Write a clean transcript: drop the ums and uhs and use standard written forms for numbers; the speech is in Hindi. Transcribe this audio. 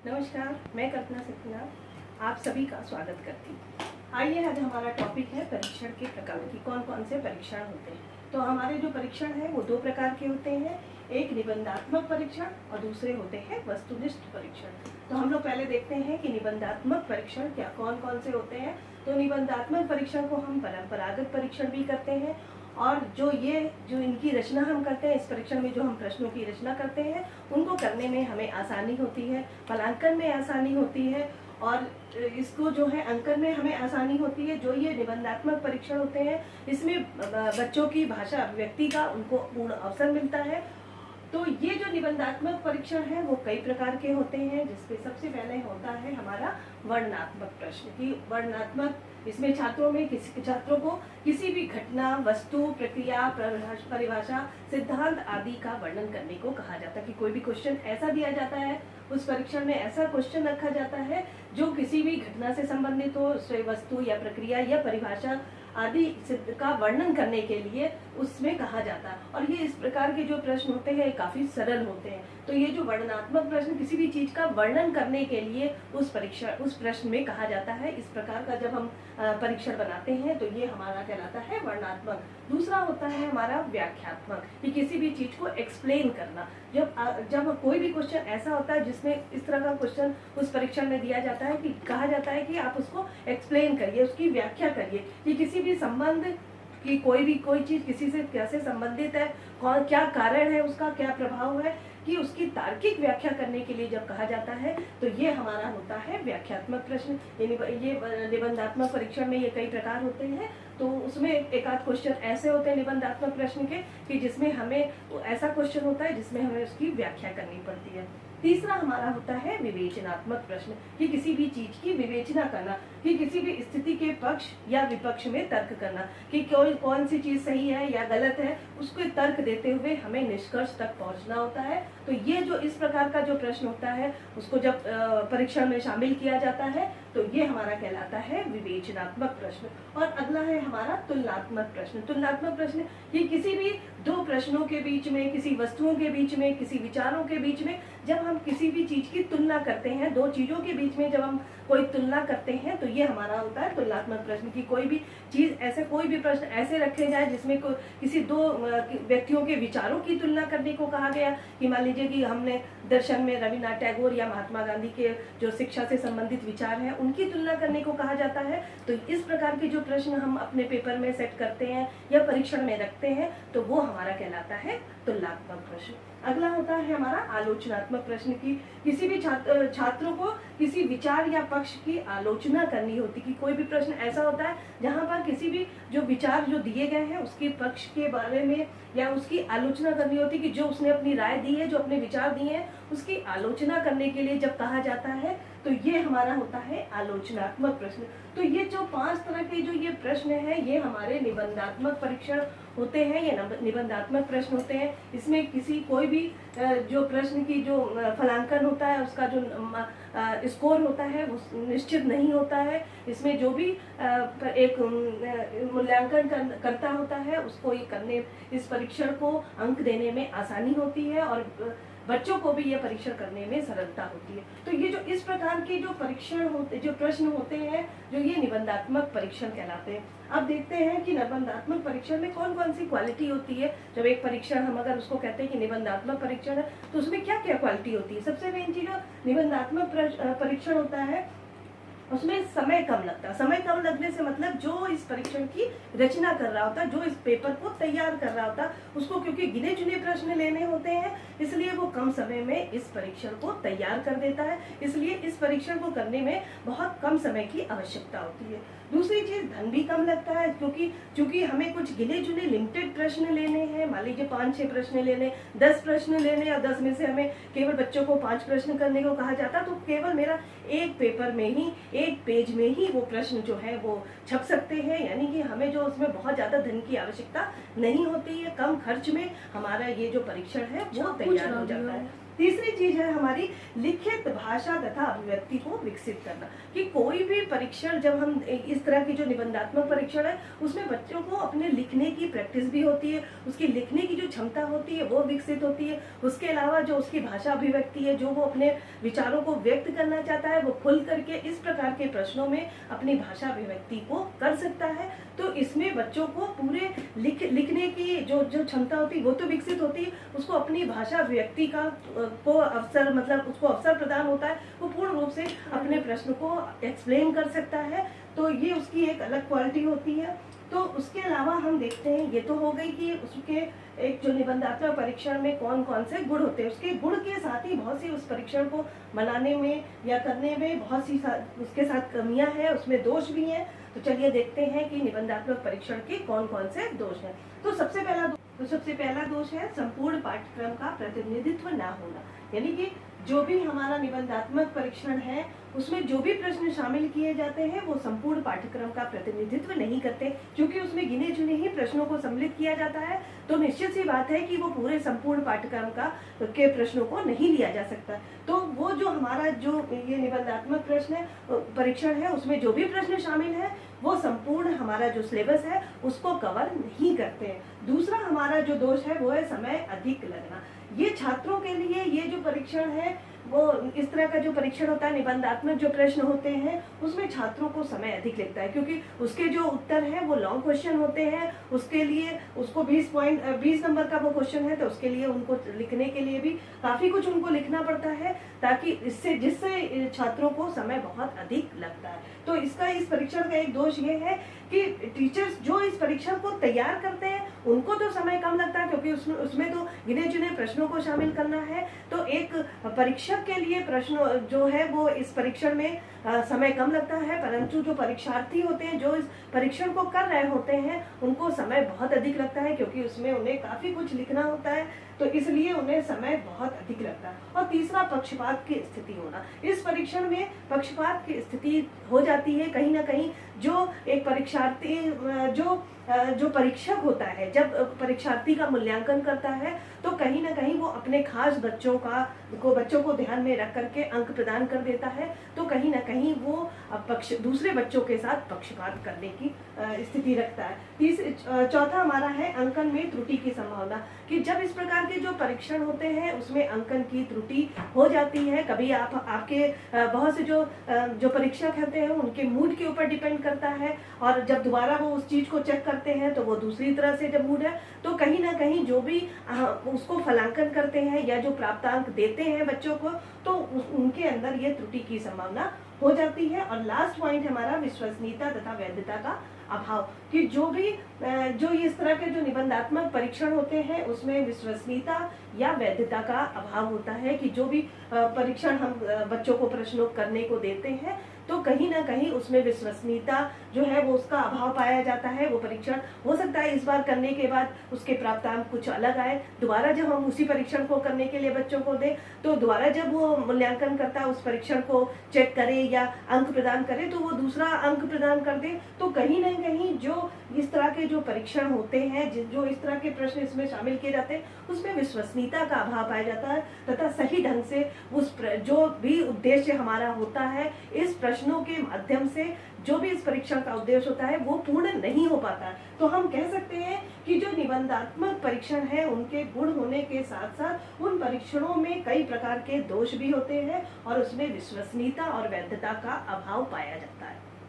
नमस्कार, मैं कल्पना सत्यनाथ आप सभी का स्वागत करती हूँ। आइए, आज हमारा टॉपिक है परीक्षण के प्रकार की कौन कौन से परीक्षण होते हैं। तो हमारे जो परीक्षण है वो दो प्रकार के होते हैं, एक निबंधात्मक परीक्षण और दूसरे होते हैं वस्तुनिष्ठ परीक्षण। तो हम लोग पहले देखते हैं कि निबंधात्मक परीक्षण क्या कौन कौन से होते हैं। तो निबंधात्मक परीक्षण को हम परंपरागत परीक्षण भी करते हैं, और जो इनकी रचना हम करते हैं, इस परीक्षण में जो हम प्रश्नों की रचना करते हैं उनको करने में हमें आसानी होती है, फलांकन में आसानी होती है, और इसको जो है अंकन में हमें आसानी होती है। जो ये निबंधात्मक परीक्षण होते हैं इसमें बच्चों की भाषा अभिव्यक्ति का उनको पूर्ण अवसर मिलता है। तो ये जो निबंधात्मक परीक्षण है वो कई प्रकार के होते हैं, जिसमें सबसे पहले होता है हमारा वर्णनात्मक प्रश्न की वर्णनात्मक। इसमें छात्रों को किसी भी घटना, वस्तु, प्रक्रिया, परिभाषा, सिद्धांत आदि का वर्णन करने को कहा जाता है। कि कोई भी क्वेश्चन ऐसा दिया जाता है, उस परीक्षण में ऐसा क्वेश्चन रखा जाता है जो किसी भी घटना से संबंधित हो, वस्तु या प्रक्रिया या परिभाषा आदि का वर्णन करने के लिए उसमें कहा जाता है। और ये इस प्रकार के जो प्रश्न होते हैं काफी सरल होते हैं। तो ये जो वर्णनात्मक प्रश्न किसी भी चीज का वर्णन करने के लिए उस प्रश्न में कहा जाता है। इस प्रकार का जब हम परीक्षण बनाते हैं तो ये हमारा कहलाता है वर्णनात्मक। दूसरा होता है हमारा व्याख्यात्मक, कि किसी भी चीज को एक्सप्लेन करना। जब कोई भी क्वेश्चन ऐसा होता है जिसमें इस तरह का क्वेश्चन उस परीक्षण में दिया जाता है कि कहा जाता है कि आप उसको एक्सप्लेन करिए, उसकी व्याख्या करिए, कि किसी भी संबंध कि कोई चीज किसी से कैसे संबंधित है, क्या कारण है उसका, क्या प्रभाव है, कि उसकी तार्किक व्याख्या करने के लिए जब कहा जाता है तो ये हमारा होता है व्याख्यात्मक प्रश्न। ये निबंधात्मक परीक्षण में ये कई प्रकार होते हैं। तो उसमें एक आध क्वेश्चन ऐसे होते हैं निबंधात्मक प्रश्न के कि जिसमें हमें ऐसा क्वेश्चन होता है जिसमें हमें उसकी व्याख्या करनी पड़ती है। तीसरा हमारा होता है विवेचनात्मक प्रश्न, कि किसी भी चीज की विवेचना करना, कि किसी भी स्थिति के पक्ष या विपक्ष में तर्क करना, कि कौन सी चीज सही है या गलत है, उसको तर्क देते हुए हमें निष्कर्ष तक पहुंचना होता है। तो ये जो इस प्रकार का जो प्रश्न होता है उसको जब परीक्षण में शामिल किया जाता है तो ये हमारा कहलाता है विवेचनात्मक प्रश्न। और अगला है हमारा तुलनात्मक प्रश्न। तुलनात्मक प्रश्न कि किसी भी दो प्रश्नों के बीच में, किसी वस्तुओं के बीच में, किसी विचारों के बीच में जब हम किसी भी चीज की तुलना करते हैं, दो चीजों के बीच में जब हम कोई तुलना करते हैं तो ये हमारा होता है तुलनात्मक प्रश्न। की कोई भी चीज ऐसे, कोई भी प्रश्न ऐसे रखे जाए जिसमें किसी दो व्यक्तियों के विचारों की तुलना करने को कहा गया। कि मान लीजिए कि हमने दर्शन में रविन्द्रनाथ टैगोर या महात्मा गांधी के जो शिक्षा से संबंधित विचार हैं उनकी तुलना करने को कहा जाता है। तो इस प्रकार के जो प्रश्न हम अपने पेपर में सेट करते हैं या परीक्षण में रखते हैं तो वो हमारा कहलाता है तुलनात्मक प्रश्न। अगला होता है हमारा आलोचनात्मक प्रश्न। की किसी भी छात्रों को किसी विचार या पक्ष की आलोचना करनी होती। कि कोई भी प्रश्न ऐसा होता है जहां पर किसी भी जो विचार जो दिए गए हैं उसके पक्ष के बारे में या उसकी आलोचना करनी होती, कि जो उसने अपनी राय दी है, जो अपने विचार दिए हैं उसकी आलोचना करने के लिए जब कहा जाता है तो ये हमारा होता है आलोचनात्मक प्रश्न। तो ये जो 5 तरह के जो ये प्रश्न है ये हमारे निबंधात्मक परीक्षण होते हैं, ये निबंधात्मक प्रश्न होते हैं। इसमें कोई भी जो प्रश्न की जो फलांकन होता है उसका जो स्कोर होता है वो निश्चित नहीं होता है। इसमें जो भी एक मूल्यांकन करता होता है उसको इस परीक्षण को अंक देने में आसानी होती है और बच्चों को भी यह परीक्षण करने में सरलता होती है। तो ये जो इस प्रकार के जो जो प्रश्न होते हैं जो ये निबंधात्मक परीक्षण कहलाते हैं। अब देखते हैं कि निबंधात्मक परीक्षण में कौन कौन सी क्वालिटी होती है। जब एक परीक्षण हम अगर उसको कहते हैं कि निबंधात्मक परीक्षण है तो उसमें क्या क्या क्वालिटी होती है। सबसे मेन चीज निबंधात्मक परीक्षण होता है उसमें समय कम लगता है। समय कम लगने से मतलब जो इस परीक्षण की रचना कर रहा होता है, जो इस पेपर को तैयार कर रहा होता है, उसको क्योंकि गिने चुने प्रश्न लेने होते हैं इसलिए वो कम समय में इस परीक्षण को तैयार कर देता है। इसलिए इस परीक्षण को करने में बहुत कम समय की आवश्यकता होती है। दूसरी चीज धन भी कम लगता है, क्योंकि हमें कुछ गिने चुने लिमिटेड प्रश्न लेने हैं। मान लीजिए 5-6 प्रश्न लेने, 10 प्रश्न लेने, और 10 में से हमें केवल बच्चों को 5 प्रश्न करने को कहा जाता तो केवल मेरा एक पेपर में ही, एक पेज में ही वो प्रश्न जो है वो छप सकते हैं। यानी कि हमें जो उसमें बहुत ज्यादा धन की आवश्यकता नहीं होती है, कम खर्च में हमारा ये जो परीक्षण है वो तैयार हो जाता है। तीसरी चीज है हमारी लिखित भाषा तथा अभिव्यक्ति को विकसित करना, कि कोई भी परीक्षण जब हम इस तरह की जो निबंधात्मक परीक्षण है उसमें बच्चों को अपने लिखने की प्रैक्टिस भी होती है, उसकी लिखने की जो क्षमता होती है वो विकसित होती है। उसके अलावा जो उसकी भाषा अभिव्यक्ति है, जो वो अपने विचारों को व्यक्त करना चाहता है, वो खुल करके इस प्रकार के प्रश्नों में अपनी भाषा अभिव्यक्ति को कर सकता है। तो इसमें बच्चों को पूरे लिखने की जो क्षमता होती है वो तो विकसित होती है, उसको अपनी भाषा अभिव्यक्ति का को अवसर, मतलब उसको अवसर प्रदान होता है, वो पूर्ण रूप से अपने प्रश्न को एक्सप्लेन कर सकता है। तो ये उसकी एक अलग क्वालिटी होती है। तो उसके अलावा हम देखते हैं, ये तो हो गई कि उसके एक जो निबंधात्मक परीक्षण में कौन कौन से गुण होते हैं, उसके गुण के साथ ही बहुत सी उस परीक्षण को बनाने में या करने में बहुत सी उसके साथ कमियां हैं, उसमें दोष भी हैं। तो चलिए देखते हैं कि निबंधात्मक परीक्षण के कौन कौन से दोष हैं। तो सबसे पहला दोष है संपूर्ण पाठ्यक्रम का प्रतिनिधित्व ना होना, यानी कि जो भी हमारा निबंधात्मक परीक्षण है उसमें जो भी प्रश्न शामिल किए जाते हैं वो संपूर्ण पाठ्यक्रम का प्रतिनिधित्व नहीं करते, क्योंकि उसमें गिने चुने ही प्रश्नों को सम्मिलित किया जाता है। तो निश्चित सी बात है कि वो पूरे संपूर्ण पाठ्यक्रम के प्रश्नों को नहीं लिया जा सकता। तो वो जो हमारा जो ये निबंधात्मक प्रश्न है परीक्षण है उसमें जो भी प्रश्न शामिल है वो संपूर्ण हमारा जो सिलेबस है उसको कवर नहीं करते हैं। दूसरा हमारा जो दोष है वो है समय अधिक लगना। ये छात्रों के लिए ये जो परीक्षण है वो इस तरह का जो परीक्षण होता है, निबंधात्मक जो प्रश्न होते हैं उसमें छात्रों को समय अधिक लगता है, क्योंकि उसके जो उत्तर हैं वो लॉन्ग क्वेश्चन होते हैं। उसके लिए उसको 20 नंबर का वो क्वेश्चन है, तो उसके लिए उनको लिखने के लिए भी काफी कुछ उनको लिखना पड़ता है, ताकि जिससे छात्रों को समय बहुत अधिक लगता है। तो इस परीक्षण का एक दोष ये है कि टीचर्स जो इस परीक्षण को तैयार करते हैं उनको तो समय कम लगता है, क्योंकि उसमें तो गिने चुने प्रश्नों को शामिल करना है। तो एक परीक्षक के लिए प्रश्न जो है वो इस परीक्षण में समय कम लगता है, परंतु जो परीक्षार्थी होते हैं जो इस परीक्षण को कर रहे होते हैं उनको समय बहुत अधिक लगता है, क्योंकि उसमें उन्हें काफी कुछ लिखना होता है, तो इसलिए उन्हें समय बहुत अधिक लगता है। और तीसरा पक्षपात की स्थिति होना। इस परीक्षण में पक्षपात की स्थिति हो जाती है कहीं ना कहीं। जो एक परीक्षार्थी जो परीक्षक होता है जब परीक्षार्थी का मूल्यांकन करता है तो कहीं ना कहीं वो अपने खास बच्चों को ध्यान में रख करके अंक प्रदान कर देता है, तो कहीं ना कहीं वो दूसरे बच्चों के साथ पक्षपात करने की स्थिति रखता है। चौथा हमारा है अंकन में त्रुटि की संभावना, कि जब इस प्रकार के जो परीक्षण होते हैं उसमें अंकन की त्रुटि हो जाती है। कभी आपके बहुत से जो परीक्षक होते हैं उनके मूड के ऊपर डिपेंड करता है, और जब दोबारा वो उस चीज को चेक करते हैं तो वो दूसरी तरह से जब मूड है, तो कहीं ना कहीं जो भी उसको फलांकन करते हैं या जो प्राप्तांक देते हैं बच्चों को, तो उनके अंदर ये त्रुटि की संभावना हो जाती है। और लास्ट पॉइंट हमारा विश्वसनीयता तथा वैधता का अभाव, कि जो इस तरह के जो निबंधात्मक परीक्षण होते हैं उसमें विश्वसनीयता या वैधता का अभाव होता है, कि जो भी परीक्षण हम बच्चों को प्रश्नों करने को देते हैं तो कहीं ना कहीं उसमें विश्वसनीयता जो है वो उसका अभाव पाया जाता है। वो परीक्षण हो सकता है इस बार करने के बाद उसके प्राप्तांक कुछ अलग आए, दोबारा जब हम उसी परीक्षण को करने के लिए बच्चों को दें तो दोबारा जब वो मूल्यांकन करता है उस परीक्षण को चेक करे या अंक प्रदान करे तो वो दूसरा अंक प्रदान कर दे। तो कहीं ना कहीं जो इस तरह के जो परीक्षण होते हैं, जो इस तरह के प्रश्न इसमें शामिल किए जाते हैं उसमें विश्वसनीयता का अभाव पाया जाता है, तथा सही ढंग से जो भी उद्देश्य हमारा होता है इस प्रश्नों के माध्यम से जो भी इस परीक्षण का उद्देश्य होता है वो पूर्ण नहीं हो पाता है। तो हम कह सकते हैं कि जो निबंधात्मक परीक्षण है उनके गुण होने के साथ साथ उन परीक्षणों में कई प्रकार के दोष भी होते हैं और उसमें विश्वसनीयता और वैधता का अभाव पाया जाता है।